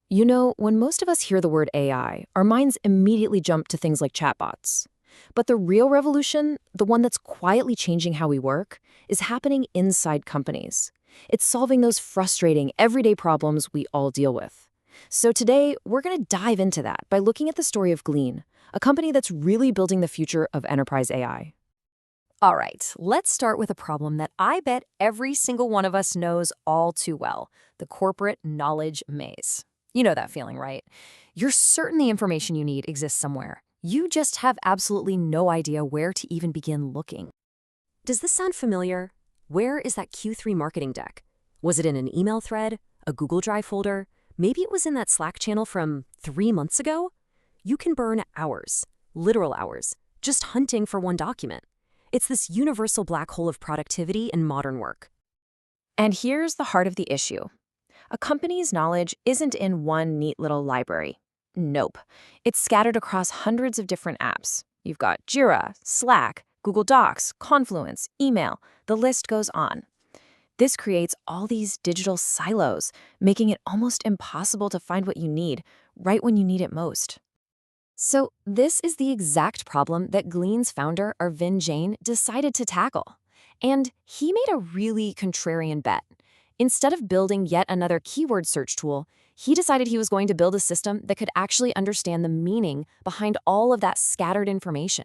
You know, when most of us hear the word AI, our minds immediately jump to things like chatbots. But the real revolution, the one that's quietly changing how we work, is happening inside companies. It's solving those frustrating, everyday problems we all deal with. So today, we're going to dive into that by looking at the story of Glean, a company that's really building the future of enterprise AI. All right, let's start with a problem that I bet every single one of us knows all too well, the corporate knowledge maze. You know that feeling, right? You're certain the information you need exists somewhere. You just have absolutely no idea where to even begin looking. Does this sound familiar? Where is that Q3 marketing deck? Was it in an email thread, a Google Drive folder? Maybe it was in that Slack channel from 3 months ago? You can burn hours, literal hours, just hunting for one document. It's this universal black hole of productivity in modern work. And here's the heart of the issue. A company's knowledge isn't in one neat little library. Nope. It's scattered across hundreds of different apps. You've got Jira, Slack, Google Docs, Confluence, email. The list goes on. This creates all these digital silos, making it almost impossible to find what you need right when you need it most. So this is the exact problem that Glean's founder, Arvind Jain, decided to tackle. And he made a really contrarian bet. Instead of building yet another keyword search tool, he decided he was going to build a system that could actually understand the meaning behind all of that scattered information.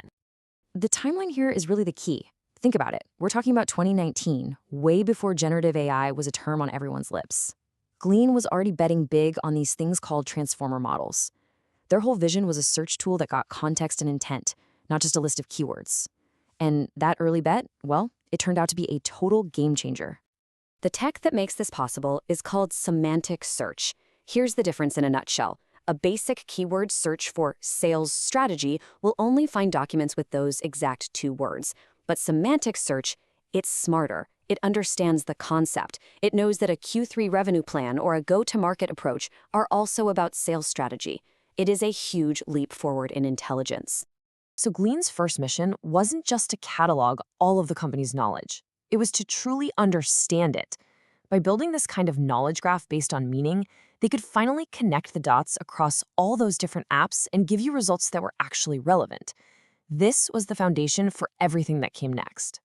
The timeline here is really the key. Think about it. We're talking about 2019, way before generative AI was a term on everyone's lips. Glean was already betting big on these things called transformer models. Their whole vision was a search tool that got context and intent, not just a list of keywords. And that early bet, well, it turned out to be a total game changer. The tech that makes this possible is called semantic search. Here's the difference in a nutshell. A basic keyword search for sales strategy will only find documents with those exact 2 words. But semantic search, it's smarter. It understands the concept. It knows that a Q3 revenue plan or a go-to-market approach are also about sales strategy. It is a huge leap forward in intelligence. So Glean's first mission wasn't just to catalog all of the company's knowledge. It was to truly understand it. By building this kind of knowledge graph based on meaning, they could finally connect the dots across all those different apps and give you results that were actually relevant. This was the foundation for everything that came next.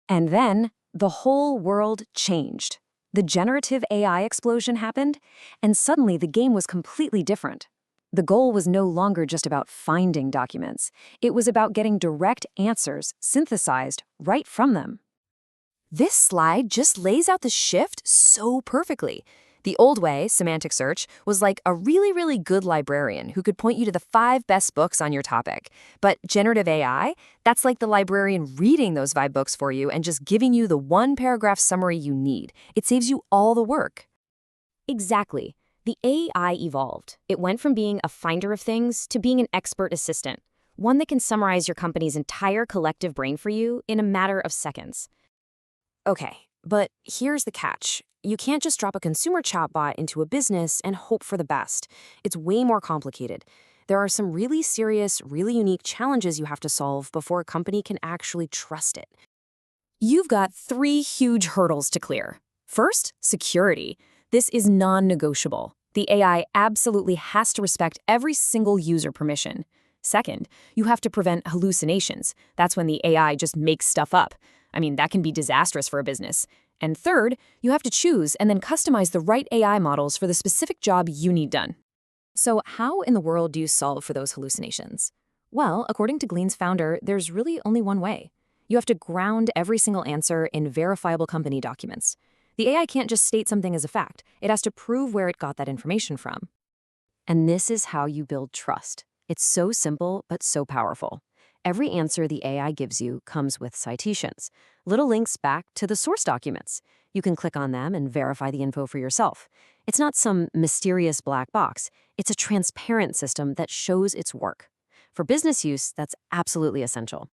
And then the whole world changed. The generative AI explosion happened, and suddenly the game was completely different. The goal was no longer just about finding documents. It was about getting direct answers synthesized right from them. This slide just lays out the shift so perfectly. The old way, semantic search, was like a really good librarian who could point you to the 5 best books on your topic. But generative AI, that's like the librarian reading those 5 books for you and just giving you the 1-paragraph summary you need. It saves you all the work. Exactly. The AI evolved. It went from being a finder of things to being an expert assistant, one that can summarize your company's entire collective brain for you in a matter of seconds. Okay, but here's the catch. You can't just drop a consumer chatbot into a business and hope for the best. It's way more complicated. There are some really serious, really unique challenges you have to solve before a company can actually trust it. You've got 3 huge hurdles to clear. First, security. This is non-negotiable. The AI absolutely has to respect every single user permission. Second, you have to prevent hallucinations. That's when the AI just makes stuff up. I mean, that can be disastrous for a business. And third, you have to choose and then customize the right AI models for the specific job you need done. So how in the world do you solve for those hallucinations? Well, according to Glean's founder, there's really only one way. You have to ground every single answer in verifiable company documents. The AI can't just state something as a fact. It has to prove where it got that information from. And this is how you build trust. It's so simple, but so powerful. Every answer the AI gives you comes with citations, little links back to the source documents. You can click on them and verify the info for yourself. It's not some mysterious black box. It's a transparent system that shows its work. For business use, that's absolutely essential.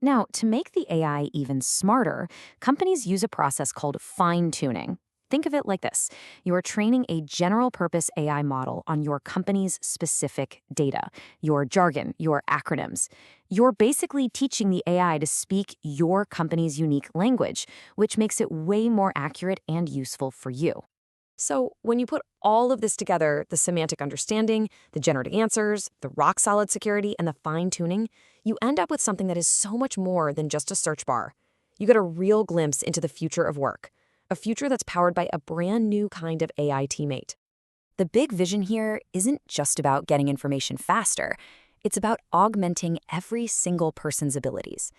Now, to make the AI even smarter, companies use a process called fine-tuning. Think of it like this. You are training a general-purpose AI model on your company's specific data, your jargon, your acronyms. You're basically teaching the AI to speak your company's unique language, which makes it way more accurate and useful for you. So when you put all of this together, the semantic understanding, the generative answers, the rock-solid security, and the fine-tuning, you end up with something that is so much more than just a search bar. You get a real glimpse into the future of work, a future that's powered by a brand new kind of AI teammate. The big vision here isn't just about getting information faster. It's about augmenting every single person's abilities.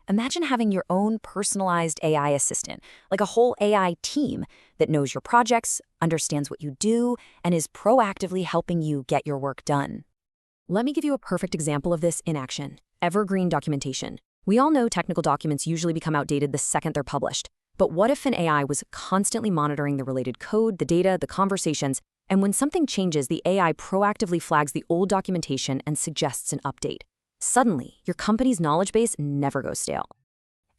Imagine having your own personalized AI assistant, like a whole AI team that knows your projects, understands what you do, and is proactively helping you get your work done. Let me give you a perfect example of this in action: evergreen documentation. We all know technical documents usually become outdated the second they're published. But what if an AI was constantly monitoring the related code, the data, the conversations, and when something changes, the AI proactively flags the old documentation and suggests an update? Suddenly, your company's knowledge base never goes stale.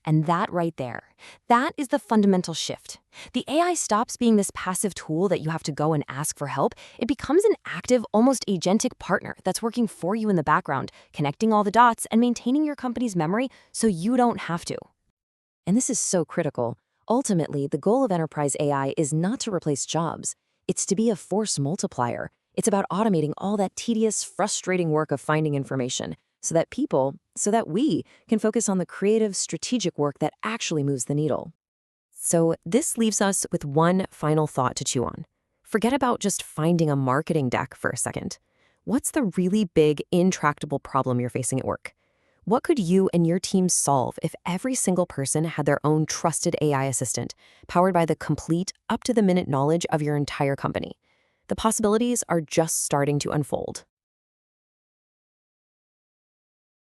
And that right there, that is the fundamental shift. The AI stops being this passive tool that you have to go and ask for help. It becomes an active, almost agentic partner that's working for you in the background, connecting all the dots and maintaining your company's memory so you don't have to. And this is so critical. Ultimately, the goal of enterprise AI is not to replace jobs. It's to be a force multiplier. It's about automating all that tedious, frustrating work of finding information so that we can focus on the creative, strategic work that actually moves the needle. So this leaves us with one final thought to chew on. Forget about just finding a marketing deck for a second. What's the really big, intractable problem you're facing at work? What could you and your team solve if every single person had their own trusted AI assistant, powered by the complete, up-to-the-minute knowledge of your entire company? The possibilities are just starting to unfold.